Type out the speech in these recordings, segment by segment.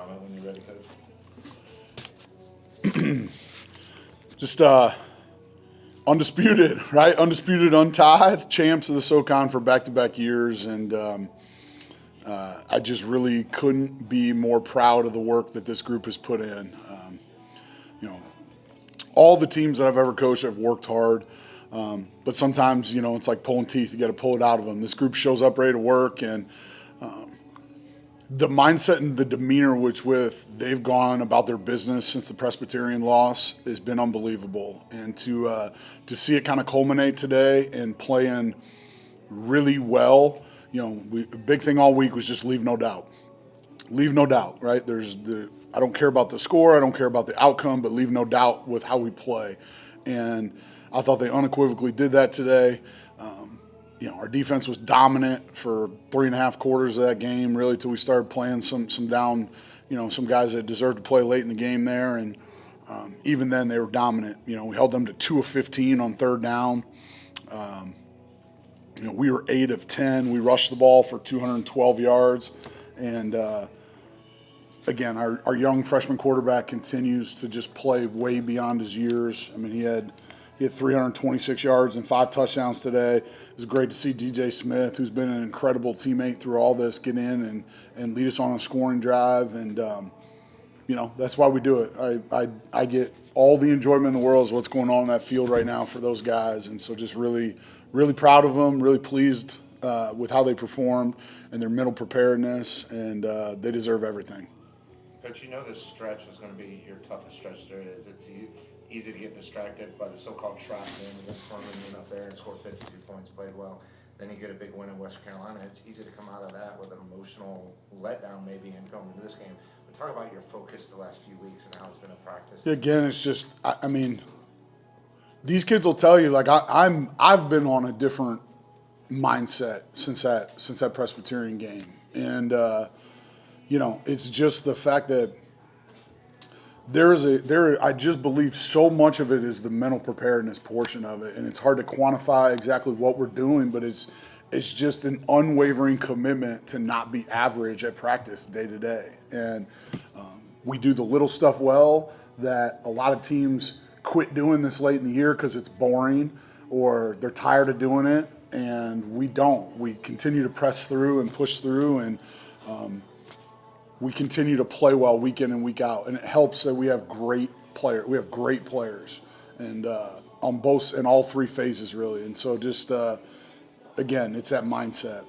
comment when you're ready, Coach. Just undisputed, right? Undisputed, untied, champs of the SoCon for back-to-back years, and I just really couldn't be more proud of the work that this group has put in. All the teams that I've ever coached have worked hard, but sometimes, it's like pulling teeth. You got to pull it out of them. This group shows up ready to work, and the mindset and the demeanor with they've gone about their business since the Presbyterian loss has been unbelievable. And to see it kind of culminate today and playing really well, a big thing all week was just leave no doubt. Leave no doubt, right? I don't care about the score, I don't care about the outcome, but leave no doubt with how we play. And I thought they unequivocally did that today. Our defense was dominant for 3.5 quarters of that game, really, till we started playing some down, some guys that deserved to play late in the game there. And even then, they were dominant. We held them to 2 of 15 on third down. We were 8 of 10. We rushed the ball for 212 yards. And again, our young freshman quarterback continues to just play way beyond his years. I mean, he had 326 yards and 5 touchdowns today. It was great to see DJ Smith, who's been an incredible teammate through all this, get in and lead us on a scoring drive. And, that's why we do it. I get all the enjoyment in the world is what's going on in that field right now for those guys. And so just really, really proud of them, really pleased with how they performed and their mental preparedness, and they deserve everything. Coach, this stretch was going to be your toughest stretch there is. It's easy to get distracted by the so-called trap game against Furman, up there and score 52 points, played well. Then you get a big win in West Carolina. It's easy to come out of that with an emotional letdown maybe and going into this game. But talk about your focus the last few weeks and how it's been a practice. Again, it's just, I mean, these kids will tell you, like, I've been on a different mindset since that Presbyterian game. And, it's just the fact that I just believe so much of it is the mental preparedness portion of it, and it's hard to quantify exactly what we're doing, but it's just an unwavering commitment to not be average at practice day to day. And we do the little stuff well that a lot of teams quit doing this late in the year because it's boring or they're tired of doing it, and we don't. We continue to press through and push through, and we continue to play well week in and week out, and it helps that we have great players. We have great players, and on both in all 3 phases really. And so just again, it's that mindset.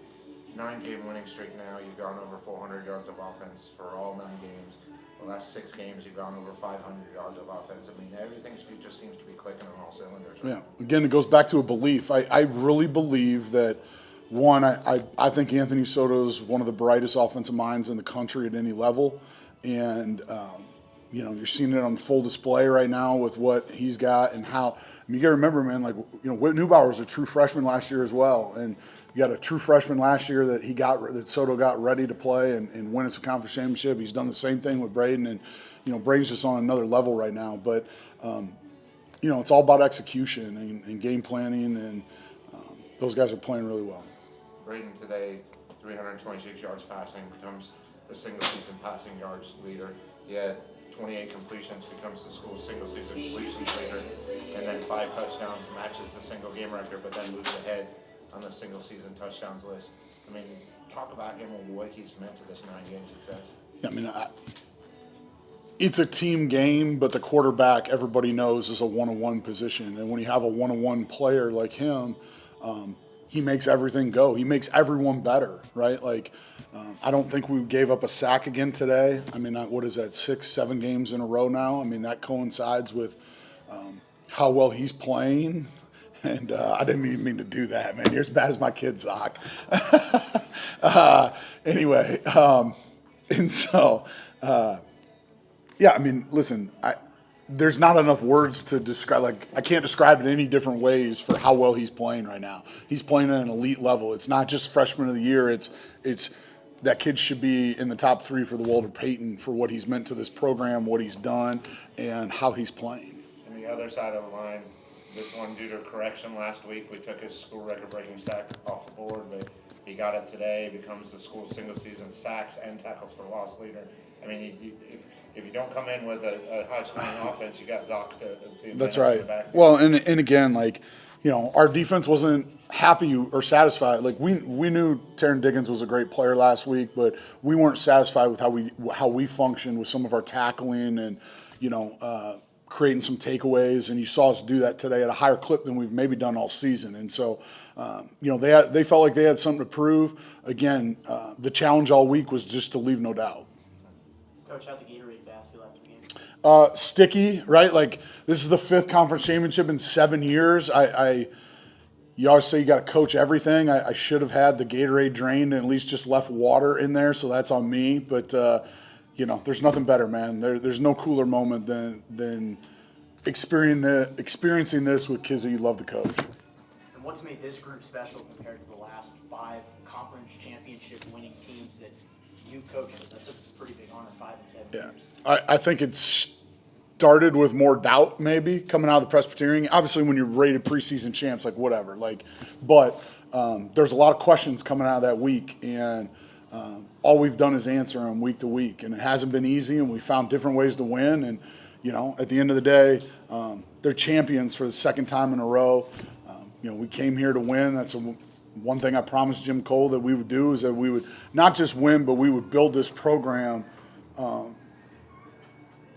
9-game winning streak now. You've gone over 400 yards of offense for all 9 games. The last 6 games, you've gone over 500 yards of offense. I mean, everything just seems to be clicking on all cylinders. Right? Yeah. Again, it goes back to a belief. I really believe that. One, I think Anthony Soto is one of the brightest offensive minds in the country at any level. And, you're seeing it on full display right now with what he's got and how. I mean, you got to remember, man, Whit Neubauer was a true freshman last year as well. And you got a true freshman last year that Soto got ready to play and win us a conference championship. He's done the same thing with Braden. And, Braden's just on another level right now. But, it's all about execution and game planning. And those guys are playing really well. Braden today, 326 yards passing, becomes the single-season passing yards leader. He had 28 completions, becomes the school's single-season completions leader, and then 5 touchdowns, matches the single-game record, but then moves ahead on the single-season touchdowns list. I mean, talk about him and what he's meant to this 9-game success. Yeah, I mean, it's a team game, but the quarterback, everybody knows, is a one-on-one position. And when you have a one-on-one player like him, he makes everything go. He makes everyone better, right? Like, I don't think we gave up a sack again today. I mean, what is that, 6-7 games in a row now? I mean, that coincides with how well he's playing. And I didn't even mean to do that, man. You're as bad as my kid, Zach. Anyway, and so, yeah, I mean, listen, there's not enough words to describe. Like, I can't describe it any different ways for how well he's playing right now. He's playing at an elite level. It's not just freshman of the year. It's that kid should be in the top 3 for the Walter Payton for what he's meant to this program, what he's done, and how he's playing. And the other side of the line, this one due to correction last week, we took his school record-breaking sack off the board, but He got it today, becomes the school single season sacks and tackles for loss leader. I mean, if you don't come in with a high scoring offense, you got Zoc to That's manage right. in the back. Well, and again, like, you know, our defense wasn't happy or satisfied. Like we knew Taron Diggins was a great player last week, but we weren't satisfied with how we functioned with some of our tackling and, you know, creating some takeaways. And you saw us do that today at a higher clip than we've maybe done all season. And so, you know, they felt like they had something to prove. Again, the challenge all week was just to leave no doubt. Coach, how'd the Gatorade bath feel after the game? Sticky, right? Like this is the 5th conference championship in 7 years. You always say you got to coach everything. I should have had the Gatorade drained and at least just left water in there, so that's on me. But you know, there's nothing better, man. There's no cooler moment than experiencing this with kids that you love to coach. And what's made this group special compared to the last 5 conference championship winning teams that you coached? That's a pretty big honor, 5 and 7 Yeah, years. I think it started with more doubt maybe coming out of the Presbyterian. Obviously, when you're rated preseason champs, like whatever, like, but there's a lot of questions coming out of that week, and all we've done is answer them week to week, and it hasn't been easy, and we found different ways to win, and you know, at the end of the day, they're champions for the 2nd time in a row. You know, we came here to win. That's one thing I promised Jim Cole that we would do, is that we would not just win, but we would build this program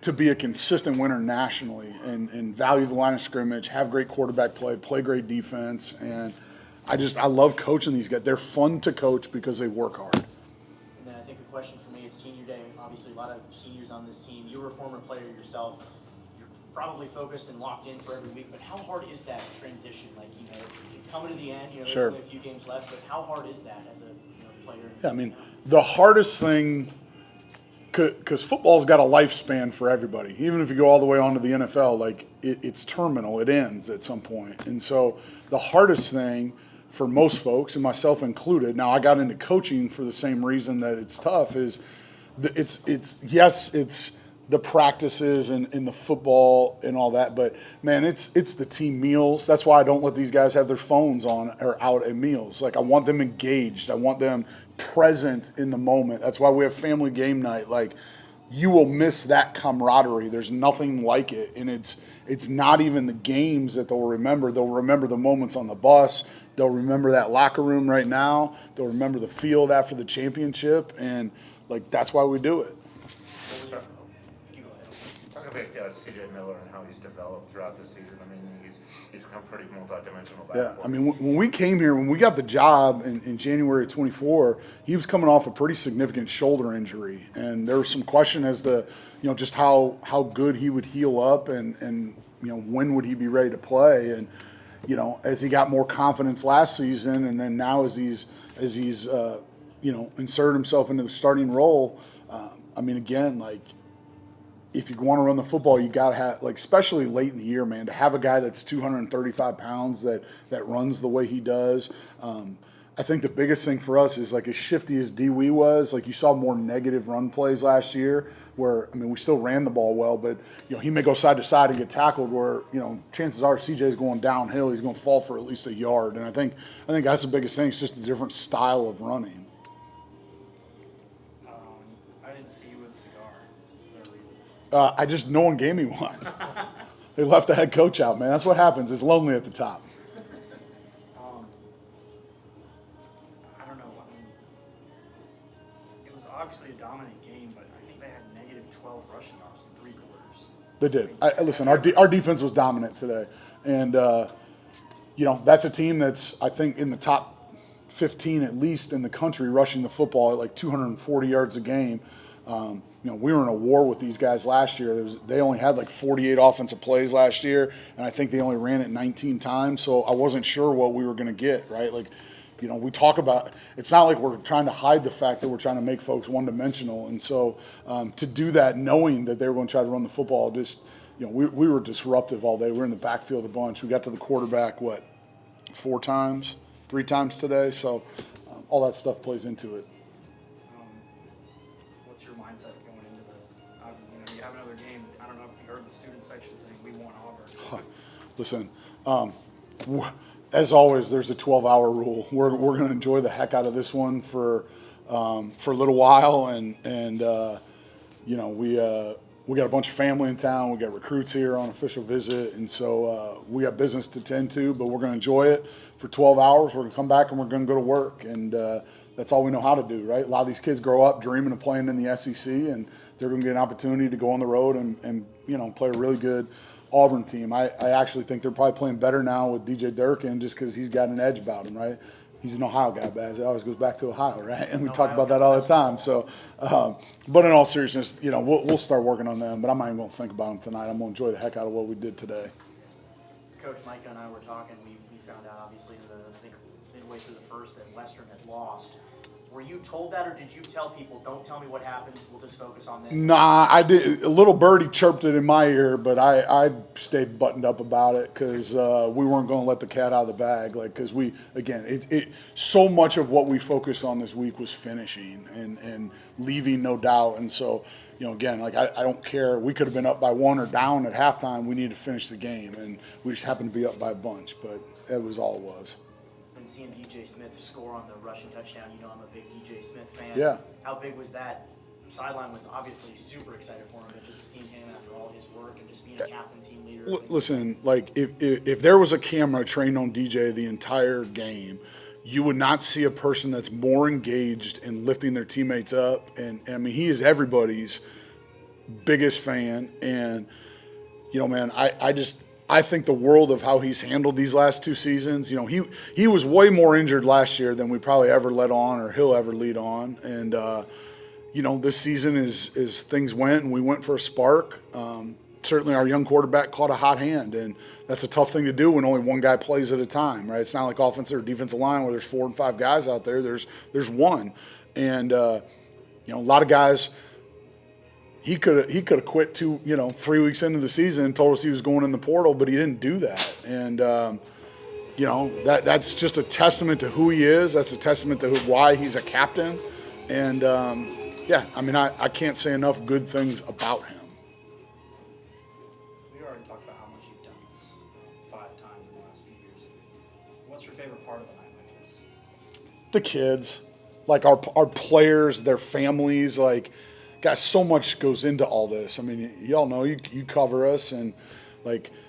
to be a consistent winner nationally and value the line of scrimmage, have great quarterback play great defense. And I love coaching these guys. They're fun to coach because they work hard. And then I think a question for me, it's senior day. Obviously, a lot of seniors on this team. You were a former player yourself. You're probably focused and locked in for every week, but how hard is that transition? Like, you know, it's coming to the end. You know, Sure. there's only a few games left, but how hard is that as a player? Yeah, I mean, the hardest thing, because football's got a lifespan for everybody. Even if you go all the way on to the NFL, like it's terminal. It ends at some point. And so the hardest thing for most folks, and myself included, now I got into coaching for the same reason that it's tough, is it's the practices and the football and all that, but man, it's the team meals. That's why I don't let these guys have their phones on or out at meals. Like, I want them engaged. I want them present in the moment. That's why we have family game night. Like, you will miss that camaraderie. There's nothing like it, and it's not even the games that they'll remember. They'll remember the moments on the bus. They'll remember that locker room right now. They'll remember the field after the championship, and like, that's why we do it. Talk about C.J. Miller and how he's developed throughout the season. I mean, he's become pretty multidimensional. Yeah, I mean, when we came here, when we got the job in January of 24, he was coming off a pretty significant shoulder injury, and there was some question as to, you know, just how good he would heal up, and you know, when would he be ready to play. And you know, as he got more confidence last season, and then now as he's you know, inserted himself into the starting role, I mean, again, like, if you want to run the football, you got to have, like, especially late in the year, man, to have a guy that's 235 pounds that runs the way he does. I think the biggest thing for us is, like, as shifty as Dewey was, like, you saw more negative run plays last year where, I mean, we still ran the ball well, but, you know, he may go side to side and get tackled where, you know, chances are CJ's going downhill. He's going to fall for at least a yard. And I think that's the biggest thing. It's just a different style of running. I didn't see you with a cigar. Is there a reason? No one gave me one. They left the head coach out, man. That's what happens. It's lonely at the top. I don't know. I mean, it was obviously a dominant game, but I think they had negative 12 rushing yards in 3 quarters. They did. Listen, our defense was dominant today. And, you know, that's a team that's, I think, in the top 15 at least in the country rushing the football at like 240 yards a game. You know, we were in a war with these guys last year. They only had like 48 offensive plays last year, and I think they only ran it 19 times. So I wasn't sure what we were going to get, right? Like, you know, we talk about, it's not like we're trying to hide the fact that we're trying to make folks one-dimensional. And so to do that, knowing that they were going to try to run the football, just, you know, we were disruptive all day. We were in the backfield a bunch. We got to the quarterback, 3 times today. So all that stuff plays into it. What's your mindset going into you have another game? I don't know if you heard the student section saying we want Auburn. Listen, as always, there's a 12-hour rule. We're going to enjoy the heck out of this one for a little while, and we got a bunch of family in town. We got recruits here on official visit, and so we got business to tend to. But we're going to enjoy it for 12 hours. We're going to come back and we're going to go to work, and that's all we know how to do, right? A lot of these kids grow up dreaming of playing in the SEC, and they're going to get an opportunity to go on the road and play a really good Auburn team. I actually think they're probably playing better now with DJ Durkin just because he's got an edge about him, right? He's an Ohio guy, but it always goes back to Ohio, right? And we talk about that all the time. So, but in all seriousness, we'll start working on them. But I'm not even going to think about them tonight. I'm going to enjoy the heck out of what we did today. Coach Micah and I were talking. We found out obviously I think midway through the first that Western had lost. Were you told that, or did you tell people, don't tell me what happens, we'll just focus on this? Nah, I did. A little birdie chirped it in my ear, but I stayed buttoned up about it because we weren't going to let the cat out of the bag. Because so much of what we focused on this week was finishing and leaving no doubt. And so, again, I don't care. We could have been up by one or down at halftime. We needed to finish the game, and we just happened to be up by a bunch, but that was all it was. And seeing DJ Smith score on the rushing touchdown, I'm a big DJ Smith fan. Yeah. How big was that? Sideline was obviously super excited for him, but just seeing him after all his work and just being a captain, team leader. Listen, if there was a camera trained on DJ the entire game, you would not see a person that's more engaged in lifting their teammates up. And I mean, he is everybody's biggest fan. And, man, I think the world of how he's handled these last two seasons. He was way more injured last year than we probably ever let on or he'll ever lead on. And, this season is things went and we went for a spark. Certainly our young quarterback caught a hot hand, and that's a tough thing to do when only one guy plays at a time, right? It's not like offensive or defensive line where there's 4 and 5 guys out there. There's one. And, a lot of guys – He could have quit 3 weeks into the season and told us he was going in the portal, but he didn't do that. And that's just a testament to who he is. That's a testament to why he's a captain. And I can't say enough good things about him. We already talked about how much you've done this 5 times in the last few years. What's your favorite part of the night like this? The kids, our players, their families, Guys, so much goes into all this. I mean, y'all know you cover us, and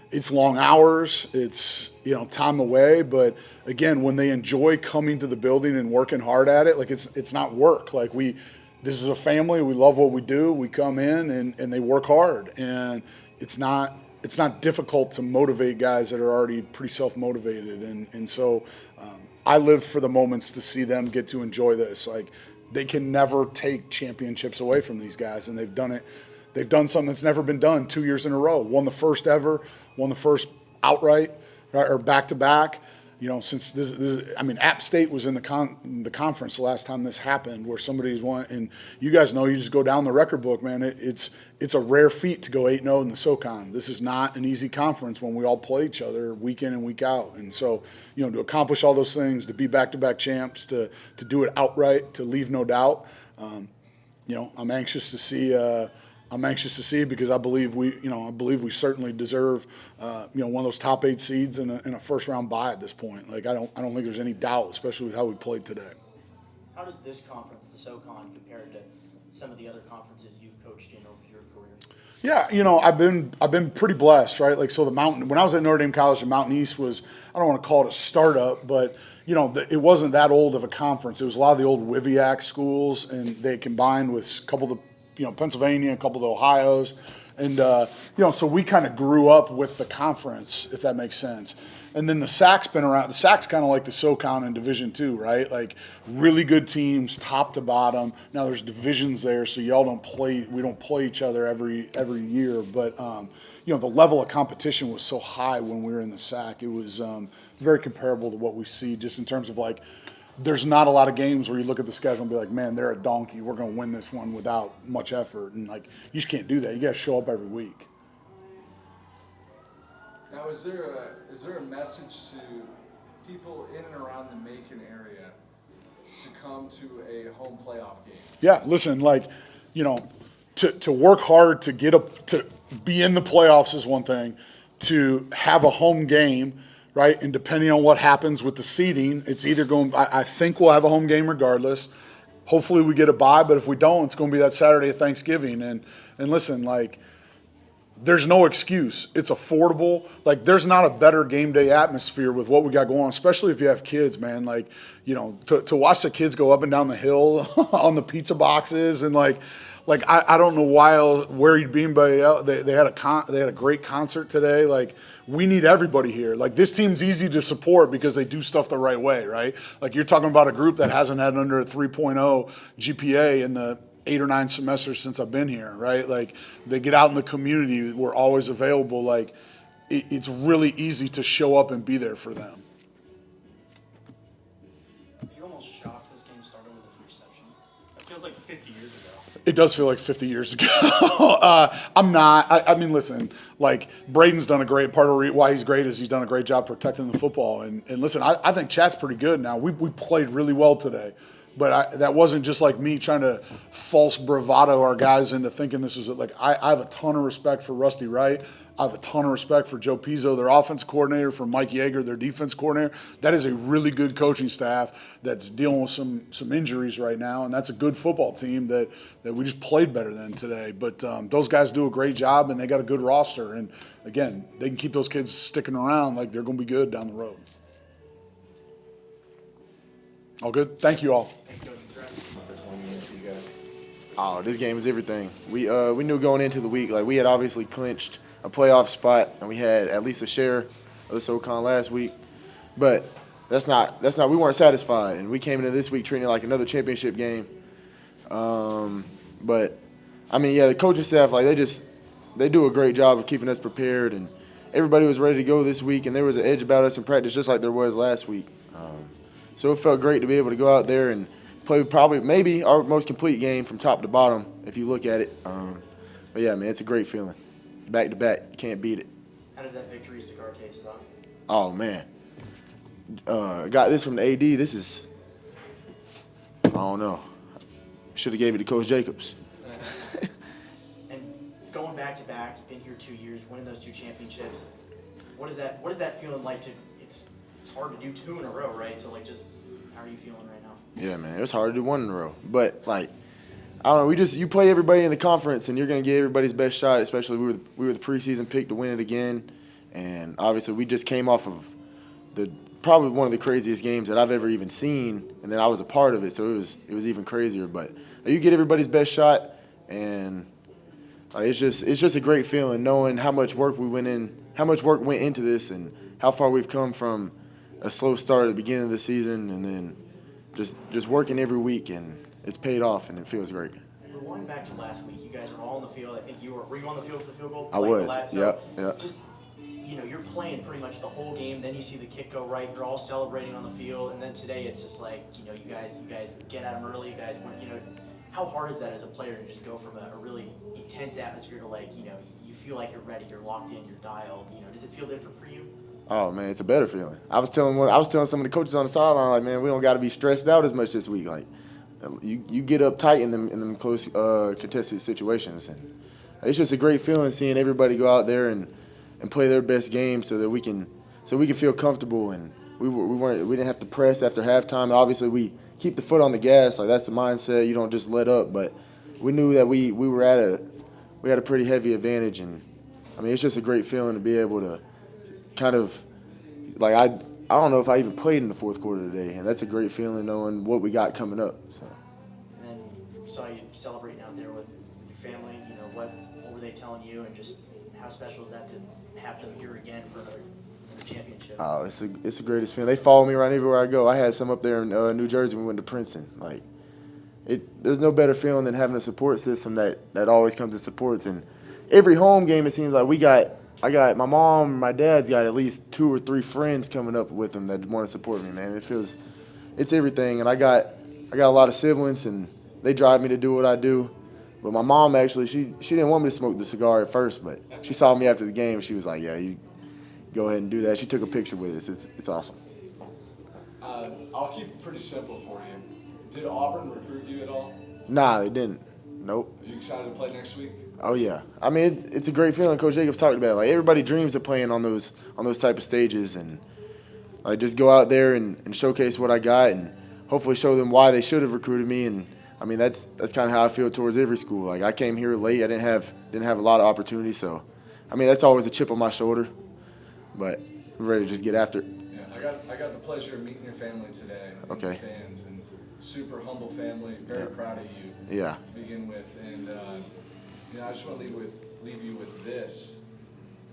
it's long hours, it's time away. But again, when they enjoy coming to the building and working hard at it, it's not work. This is a family. We love what we do. We come in and they work hard, and it's not difficult to motivate guys that are already pretty self-motivated. And so I live for the moments to see them get to enjoy this. They can never take championships away from these guys, and they've done it. They've done something that's never been done 2 years in a row. Won the first ever, won the first outright, right, or back-to-back. Since App State was in the conference the last time this happened, where somebody's won. And you guys know, you just go down the record book, man. It's a rare feat to go 8-0 in the SoCon. This is not an easy conference when we all play each other week in and week out. And so, to accomplish all those things, to be back-to-back champs, to do it outright, to leave no doubt. I'm anxious to see. I'm anxious to see because I believe we certainly deserve, one of those top 8 seeds in a first round bye at this point. I don't think there's any doubt, especially with how we played today. How does this conference, the SoCon, compare to some of the other conferences you've coached in over your career? Yeah, I've been pretty blessed, right? So the Mountain, when I was at Notre Dame College, the Mountain East was, I don't want to call it a startup, but it wasn't that old of a conference. It was a lot of the old WIVIAC schools, and they combined with a couple of Pennsylvania, a couple of the Ohios. And, so we kind of grew up with the conference, if that makes sense. And then the SAC's been around. The SAC's kind of like the SoCon in Division II, right? Really good teams, top to bottom. Now there's divisions there, so we don't play each other every year. But, the level of competition was so high when we were in the SAC. It was very comparable to what we see just in terms of there's not a lot of games where you look at the schedule and be like, man, they're a donkey. We're going to win this one without much effort. And you just can't do that. You got to show up every week. Now, is there a message to people in and around the Macon area to come to a home playoff game? Yeah, listen, to work hard to to be in the playoffs is one thing. To have a home game, right? And depending on what happens with the seeding, it's either going. I think we'll have a home game regardless. Hopefully we get a bye, but if we don't, it's going to be that Saturday of Thanksgiving. And listen, like, there's no excuse. It's affordable. Like, there's not a better game day atmosphere with what we got going on, especially if you have kids, man. Like, you know, to watch the kids go up and down the hill on the pizza boxes and like I don't know where you'd be, but they had a great concert today. Like, we need everybody here. Like, this team's easy to support because they do stuff the right way, right? Like, you're talking about a group that hasn't had under a 3.0 GPA in the 8 or 9 semesters since I've been here, right? Like, they get out in the community. We're always available. Like, it's really easy to show up and be there for them. You're almost shocked this game started with a reception. That feels like 50 years ago. It does feel like 50 years ago. I'm not. I mean, listen, like, Braden's done a great part of why he's great is he's done a great job protecting the football. And listen, I think Chat's pretty good now. We played really well today. But that wasn't just like me trying to false bravado our guys into thinking this is like I have a ton of respect for Rusty Wright. I have a ton of respect for Joe Pizzo, their offense coordinator, for Mike Yeager, their defense coordinator. That is a really good coaching staff that's dealing with some injuries right now, and that's a good football team that we just played better than today. But those guys do a great job, and they got a good roster. And, again, they can keep those kids sticking around like they're going to be good down the road. All good? Thank you all. Oh, this game is everything. We knew going into the week, like, we had obviously clinched a playoff spot, and we had at least a share of the SoCon last week. But that's not. We weren't satisfied, and we came into this week treating it like another championship game. But I mean, yeah, the coaching staff, like, they do a great job of keeping us prepared, and everybody was ready to go this week, and there was an edge about us in practice, just like there was last week. So it felt great to be able to go out there and play maybe our most complete game from top to bottom, if you look at it. But yeah, man, it's a great feeling. Back to back, you can't beat it. How does that victory cigar taste, son? Oh man, got this from the AD. This is, I don't know. Should have gave it to Coach Jacobs. And going back to back, you've been here 2 years, winning those 2 championships. What is that feeling like? It's hard to do 2 in a row, right? So, like, just how are you feeling right now? Yeah, man, it was hard to do 1 in a row, but like, I don't know. You play everybody in the conference, and you're gonna get everybody's best shot. Especially we were the preseason pick to win it again, and obviously we just came off of probably one of the craziest games that I've ever even seen, and then I was a part of it, so it was even crazier. But you get everybody's best shot, and it's just a great feeling knowing how much work went into this, and how far we've come from a slow start at the beginning of the season, and then just working every week, and it's paid off, and it feels great. Rewind back to last week. You guys were all on the field. I think were you on the field for the field goal? I was. So Yep. Just, you're playing pretty much the whole game. Then you see the kick go right. You're all celebrating on the field, and then today it's just like, you guys get at them early. You guys went. How hard is that as a player to just go from a really intense atmosphere to, like, you feel like you're ready, you're locked in, you're dialed. Does it feel different for you? Oh man, it's a better feeling. I was telling some of the coaches on the sideline, like, man, we don't got to be stressed out as much this week. Like, you get uptight in them close contested situations, and it's just a great feeling seeing everybody go out there and play their best game so that we can feel comfortable, and we didn't have to press after halftime. Obviously, we keep the foot on the gas. Like, that's the mindset. You don't just let up. But we knew that we had a pretty heavy advantage, and I mean, it's just a great feeling to be able to kind of, like, I don't know if I even played in the fourth quarter today, and that's a great feeling knowing what we got coming up. So. And then saw you celebrating out there with your family. What were they telling you, and just how special is that to have them here again for another championship? Oh, it's the greatest feeling. They follow me right everywhere I go. I had some up there in New Jersey when we went to Princeton. Like, there's no better feeling than having a support system that always comes and supports. And every home game, it seems like I got my mom, my dad's got at least 2 or 3 friends coming up with them that want to support me, man. It's everything. And I got a lot of siblings, and they drive me to do what I do. But my mom, actually, she didn't want me to smoke the cigar at first, but she saw me after the game, and she was like, yeah, you go ahead and do that. She took a picture with us. It's awesome. I'll keep it pretty simple for you. Did Auburn recruit you at all? Nah, they didn't. Nope. Are you excited to play next week? Oh yeah, I mean, it's a great feeling. Coach Jacobs talked about it. Like, everybody dreams of playing on those type of stages, and Like, just go out there and showcase what I got and hopefully show them why they should have recruited me. And I mean, that's kind of how I feel towards every school. Like, I came here late. I didn't have a lot of opportunity. So, I mean, that's always a chip on my shoulder. But I'm ready to just get after it. Yeah, I got the pleasure of meeting your family today in the stands, and super humble family. Very proud of you. Yeah. To begin with, and I just want to leave you with this.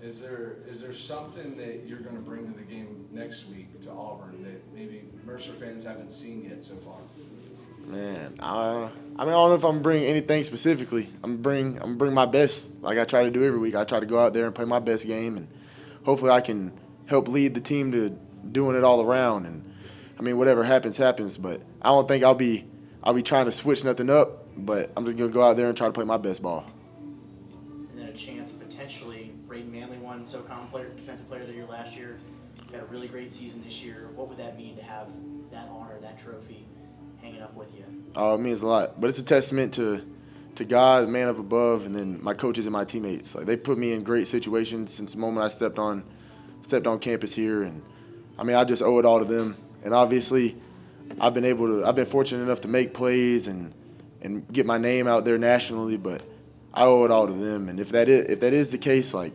Is there something that you're going to bring to the game next week to Auburn that maybe Mercer fans haven't seen yet so far? Man, I mean, I don't know if I'm bringing anything specifically. I'm bring my best, like I try to do every week. I try to go out there and play my best game, and hopefully I can help lead the team to doing it all around. And I mean, whatever happens, happens. But I don't think I'll be trying to switch nothing up. But I'm just gonna go out there and try to play my best ball. And then a chance potentially. Braden Manley won SoCon Defensive Player of the Year last year. You had a really great season this year. What would that mean to have that honor, that trophy, hanging up with you? Oh, it means a lot. But it's a testament to God, the man up above, and then my coaches and my teammates. Like, they put me in great situations since the moment I stepped on campus here, and I mean, I just owe it all to them. And obviously, I've been fortunate enough to make plays and get my name out there nationally, but I owe it all to them. And if that is the case, like,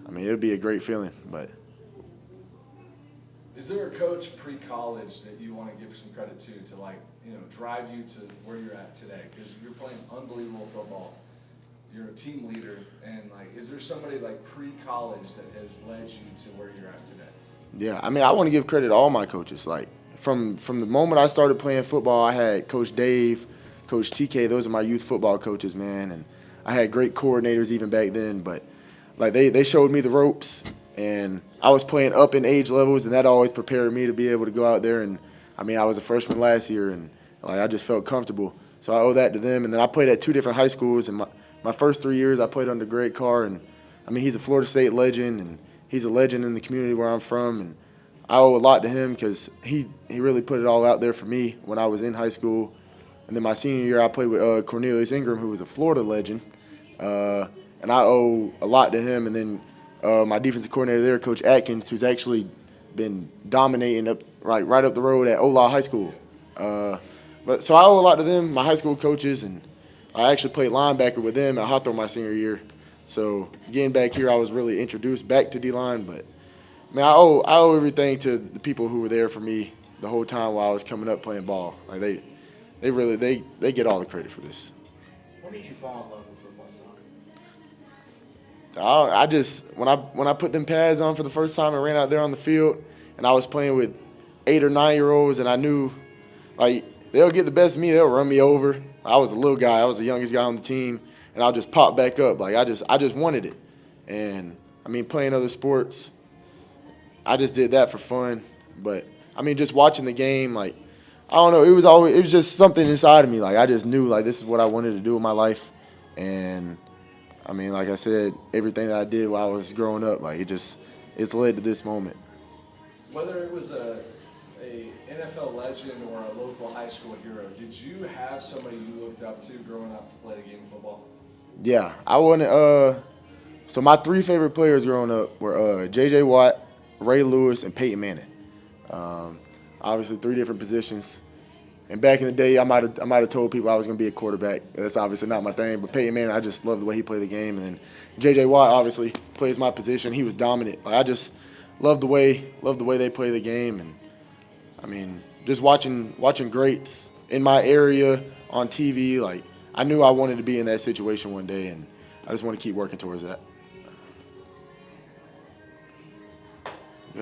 I mean, it would be a great feeling. But is there a coach pre-college that you want to give some credit to like, drive you to where you're at today? Because you're playing unbelievable football. You're a team leader, and like, is there somebody like pre-college that has led you to where you're at today? yeah, I mean, I want to give credit to all my coaches. Like, from the moment I started playing football, I had Coach Dave, Coach TK. Those are my youth football coaches, man. And I had great coordinators even back then. But like, they showed me the ropes, and I was playing up in age levels, and that always prepared me to be able to go out there. And I mean, I was a freshman last year, and like, I just felt comfortable. So I owe that to them. And then I played at 2 different high schools, and my first 3 years I played under Greg Carr, and I mean, he's a Florida State legend, and he's a legend in the community where I'm from, and I owe a lot to him because he really put it all out there for me when I was in high school. And then my senior year, I played with Cornelius Ingram, who was a Florida legend, and I owe a lot to him. And then my defensive coordinator there, Coach Atkins, who's actually been dominating right up the road at Ola High School. But so I owe a lot to them, my high school coaches, and I actually played linebacker with them at Hawthorne my senior year. So getting back here, I was really introduced back to D-line. But I mean, I owe everything to the people who were there for me the whole time while I was coming up playing ball. Like, they really get all the credit for this. What made you fall in love with football, Zach? I just when I put them pads on for the first time and ran out there on the field, and I was playing with 8 or 9 year olds, and I knew, like, they'll get the best of me, they'll run me over. I was a little guy, I was the youngest guy on the team, and I'll just pop back up. Like, I just wanted it. And I mean, playing other sports, I just did that for fun. But I mean, just watching the game, like, I don't know, it was just something inside of me. Like, I just knew, like, this is what I wanted to do with my life. And I mean, like I said, everything that I did while I was growing up, like, it's led to this moment. Whether it was a NFL legend or a local high school hero, did you have somebody you looked up to growing up to play the game of football? Yeah, I wanted. So my 3 favorite players growing up were J.J. Watt, Ray Lewis, and Peyton Manning. Obviously, 3 different positions. And back in the day, I might have told people I was going to be a quarterback. That's obviously not my thing. But Peyton Manning, I just love the way he played the game. And then J.J. Watt obviously plays my position. He was dominant. Like, I just love the way they play the game. And I mean, just watching greats in my area on TV, like, I knew I wanted to be in that situation one day, and I just want to keep working towards that.